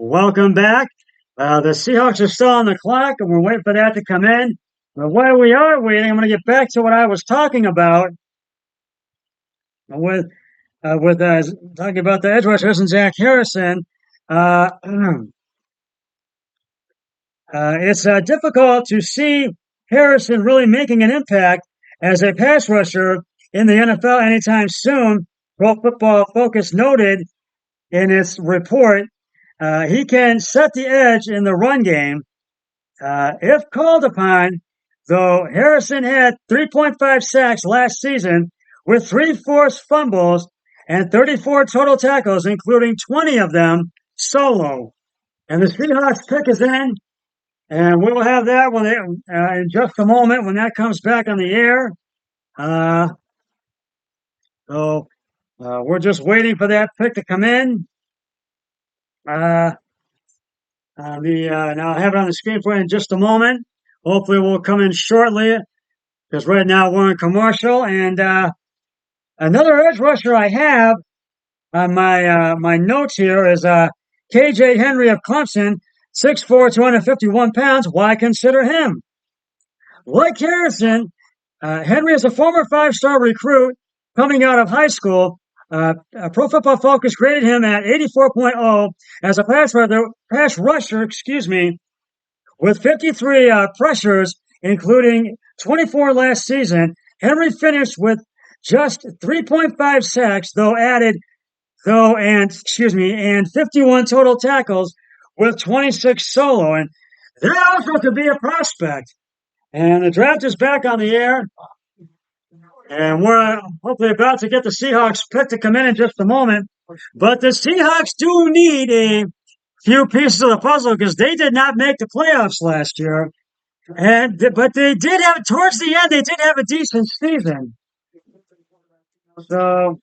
Welcome back. The Seahawks are still on the clock, and we're waiting for that to come in. But while we are waiting, I'm going to get back to what I was talking about with talking about the edge rushers and Zach Harrison. Uh, it's difficult to see Harrison really making an impact as a pass rusher in the NFL anytime soon. Pro Football Focus noted in its report he can set the edge in the run game if called upon, though Harrison had 3.5 sacks last season with three forced fumbles and 34 total tackles, including 20 of them solo. And the Seahawks pick is in, and we will have that in just a moment when that comes back on the air. Uh, we're just waiting for that pick to come in. Now I'll have it on the screen for you in just a moment. Hopefully, we'll come in shortly because right now we're in commercial. And another edge rusher I have on my notes here is KJ Henry of Clemson, 6'4", 251 pounds. Why consider him? Like Harrison, Henry is a former five-star recruit coming out of high school. Pro Football Focus graded him at 84.0 as a pass rusher, with 53 pressures, including 24 last season. Henry finished with just 3.5 sacks, and 51 total tackles with 26 solo. And that also could be a prospect. And the draft is back on the air. And we're hopefully about to get the Seahawks pick to come in just a moment. But the Seahawks do need a few pieces of the puzzle because they did not make the playoffs last year. But they did have, towards the end, they did have a decent season. So,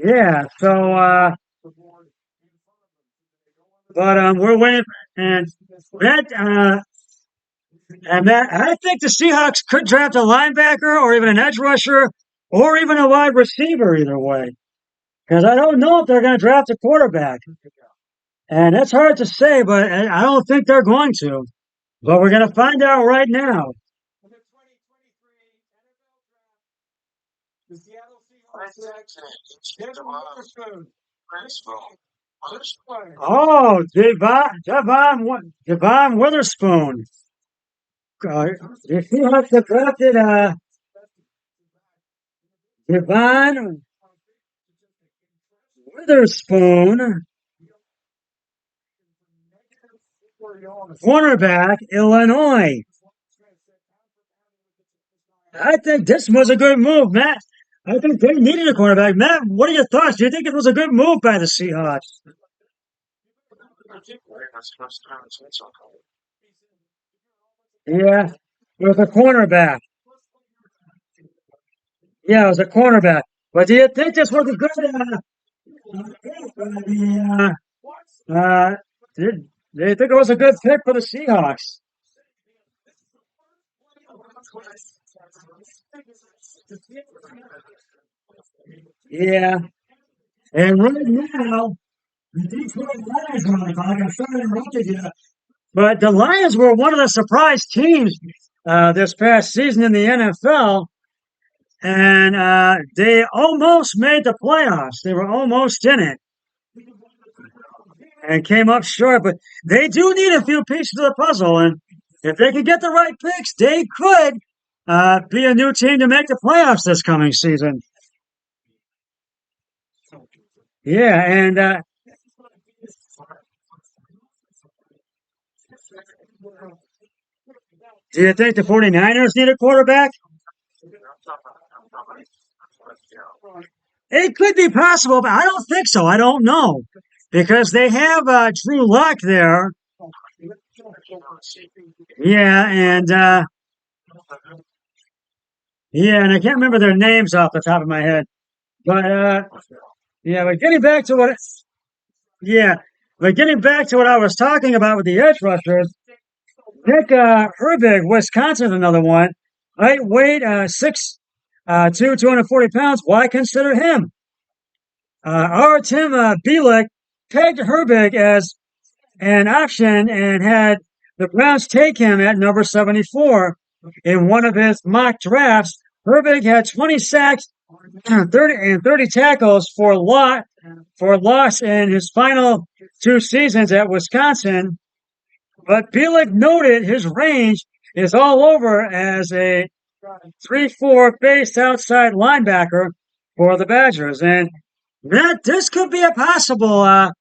yeah. But we're waiting. And that, I think the Seahawks could draft a linebacker or even an edge rusher or even a wide receiver either way. Because I don't know if they're going to draft a quarterback. And that's hard to say, but I don't think they're going to. But we're going to find out right now. Oh, Devon Witherspoon. The Seahawks have drafted Devon Witherspoon, cornerback, Illinois. I think this was a good move, Matt. I think they needed a cornerback. Matt, what are your thoughts? Do you think it was a good move by the Seahawks? Yeah, it was a cornerback. Yeah, it was a cornerback. But do you think this was a good uh, did they think it was a good pick for the Seahawks? Yeah. And right now, the Detroit Lions are on the clock. I'm sorry to interrupt you, but the Lions were one of the surprise teams this past season in the NFL, and they almost made the playoffs. They were almost in it and came up short, but they do need a few pieces of the puzzle, and if they could get the right picks, they could be a new team to make the playoffs this coming season. Yeah, and do you think the 49ers need a quarterback? It could be possible, but I don't think so. I don't know because they have Drew Lock there. Yeah, and I can't remember their names off the top of my head. But yeah, but getting back to what yeah, but getting back to what I was talking about with the edge rushers, Nick Herbig, Wisconsin, another one. Height, weight, 6'2", 240 pounds. Why consider him? our Tim Bielik pegged Herbig as an option and had the Browns take him at number 74 in one of his mock drafts. Herbig had 20 sacks and 30 tackles for loss in his final 2 seasons at Wisconsin. But Bielik noted his range is all over as a 3-4 based outside linebacker for the Badgers. And that this could be a possible uh,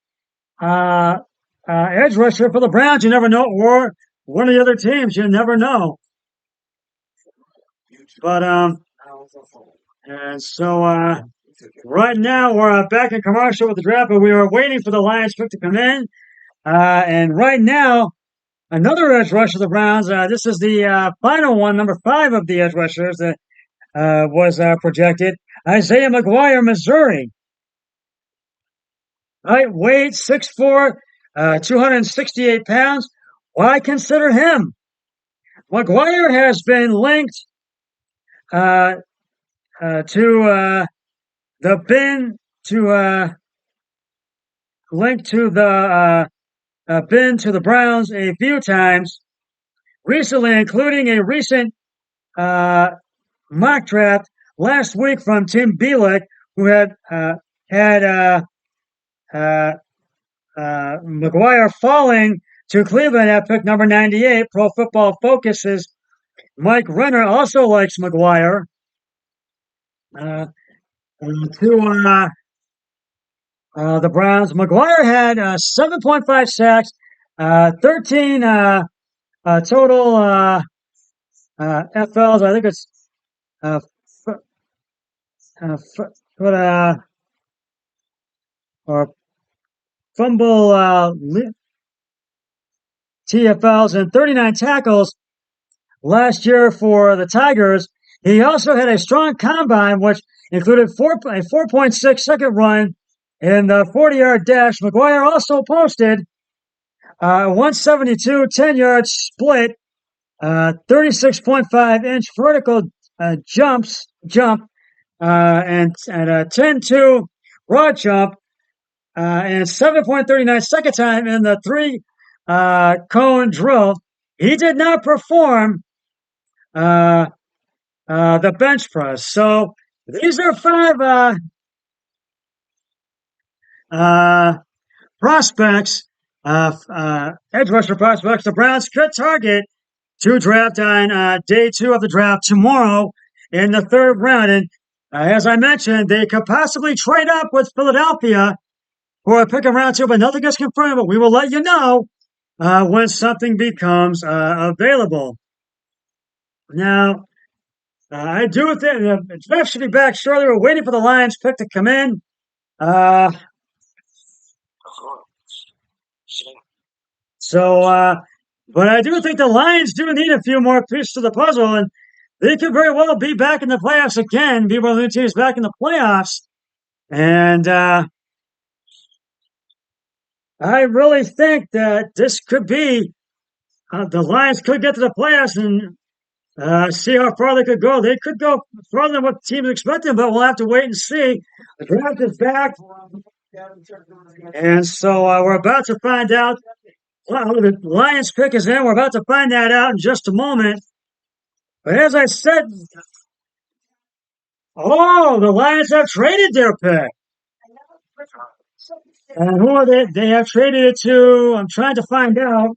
edge rusher for the Browns. You never know, or one of the other teams. You never know. But and so right now we're back in commercial with the draft, but we were waiting for the Lions pick to come in. And right now, another edge rusher of the Browns. This is the final one, number 5 of the edge rushers that was projected. Isaiah McGuire, Missouri. Height, weight, 6'4", 268 pounds. Why consider him? McGuire has been linked to the bin to linked to the been to the Browns a few times recently, including a recent mock draft last week from Tim Bielik, who had McGuire falling to Cleveland at pick number 98. Pro Football Focus's Mike Renner also likes McGuire. To the Browns, McGuire had 7.5 sacks, 13 total FLs. I think it's or fumble TFLs and 39 tackles last year for the Tigers. He also had a strong combine, which included a 4.6 second run in the 40-yard dash. McGuire also posted 172 10-yard split, 36.5-inch vertical jump, and a 10-2 broad jump, and 7.39 second time in the 3-cone drill. He did not perform the bench press. So these are 5 prospects, edge rusher prospects. The Browns could target to draft on day 2 of the draft tomorrow in the 3rd round. And as I mentioned, they could possibly trade up with Philadelphia for a pick in round 2, but nothing is confirmed. But we will let you know when something becomes available. Now, I do think the draft should be back shortly. We're waiting for the Lions pick to come in. But I do think the Lions do need a few more pieces to the puzzle, and they could very well be back in the playoffs again, be one of the teams back in the playoffs. And I really think that this could be the Lions could get to the playoffs and see how far they could go. They could go farther than what teams expected, but we'll have to wait and see. The draft is back, and so we're about to find out. Well, the Lions pick is in. We're about to find that out in just a moment. But as I said, the Lions have traded their pick. And who are they? They have traded it to. I'm trying to find out.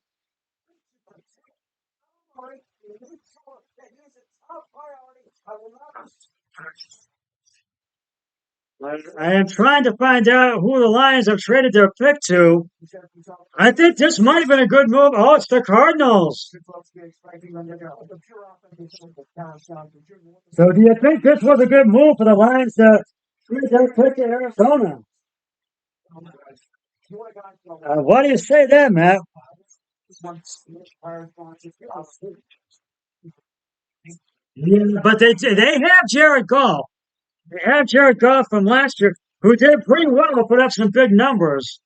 I am trying to find out who the Lions have traded their pick to. I think this might have been a good move. Oh, it's the Cardinals. So do you think this was a good move for the Lions to trade their pick to Arizona? Why do you say that, Matt? Yeah, but they have Jared Goff. They have Jared Goff from last year, who did pretty well, put up some big numbers.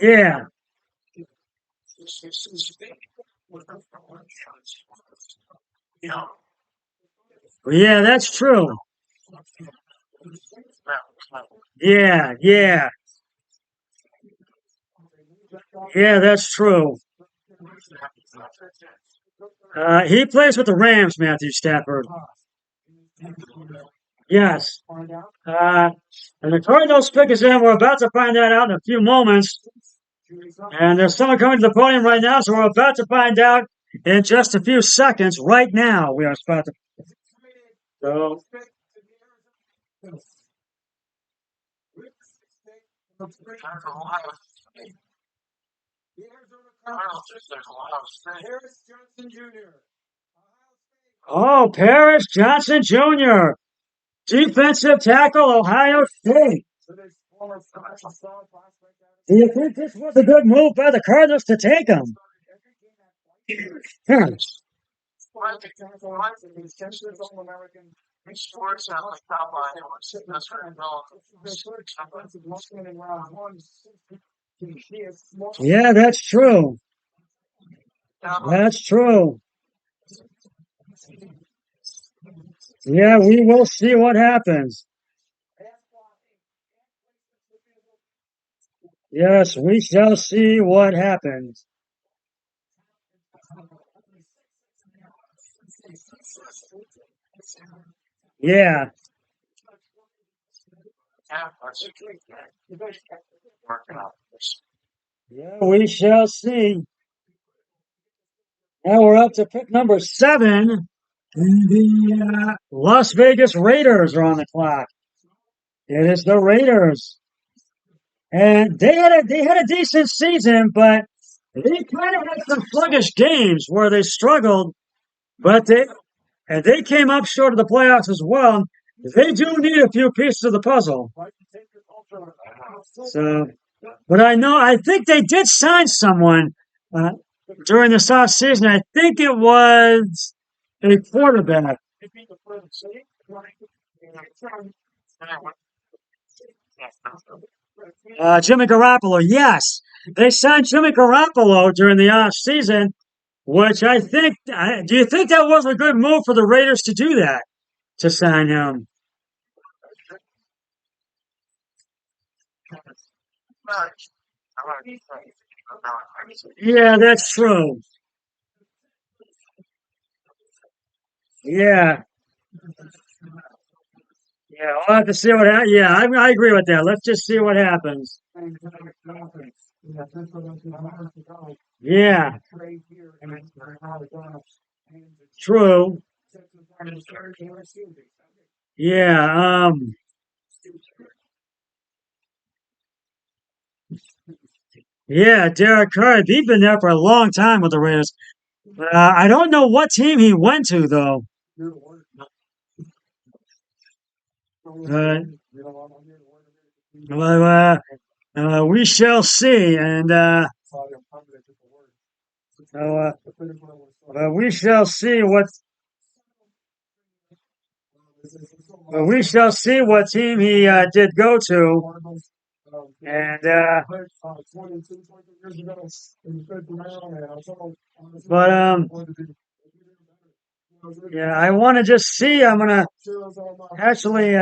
Yeah. Yeah, that's true. Yeah, yeah, yeah, that's true. He plays with the Rams, Matthew Stafford. Yes. Uh, and the Cardinals pick is in. We're about to find that out in a few moments. And there's someone coming to the podium right now, so we're about to find out in just a few seconds. Right now, we are about to. So, oh, Paris Johnson Jr., defensive tackle, Ohio State. Do you think this was a good move by the Cardinals to take him? Hmm. Yeah, that's true. That's true. Yeah, we will see what happens. Yes, we shall see what happens. Yeah, yeah, we shall see. Now we're up to pick number 7. And the Las Vegas Raiders are on the clock. It is the Raiders. And they had a decent season, but they kind of had some sluggish games where they struggled, but they came up short of the playoffs as well. They do need a few pieces of the puzzle. So, but I think they did sign someone uh, during this off season. I think it was a quarterback. Jimmy Garoppolo. Yes, they signed Jimmy Garoppolo during the off season, which I think. Do you think that was a good move for the Raiders to do that, to sign him? Yeah, that's true. Yeah, yeah. We'll have to see what happens. Yeah, I agree with that. Let's just see what happens. Yeah, true. Yeah, yeah. Derek Carr. He's been there for a long time with the Raiders. I don't know what team he went to though. Uh, well, we shall see, and uh, we shall see what team he did go to, and but yeah, I want to just see. I'm gonna actually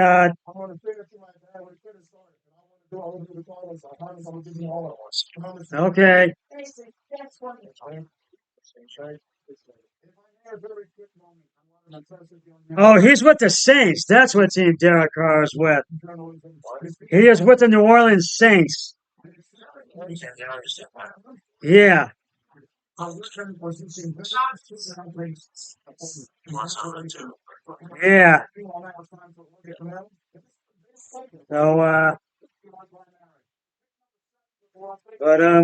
okay. Oh, he's with the Saints. That's what team Derek Carr is with. He is with the New Orleans Saints. Yeah, yeah. So, but oh,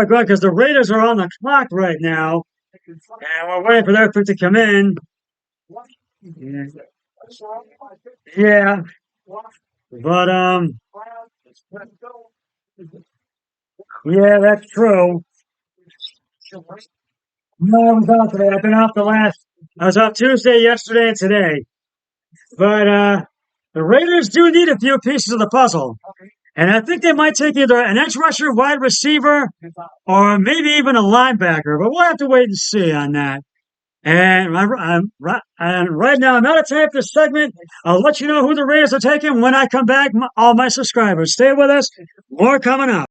good, because the Raiders are on the clock right now, and we're waiting for their pick to come in. Yeah, yeah. But yeah, that's true. No, I was off today. I've been off the last. I was off Tuesday, yesterday, and today. But the Raiders do need a few pieces of the puzzle. And I think they might take either an edge rusher, wide receiver, or maybe even a linebacker. But we'll have to wait and see on that. And right now, I'm out of time for this segment. I'll let you know who the Raiders are taking when I come back, all my subscribers. Stay with us. More coming up.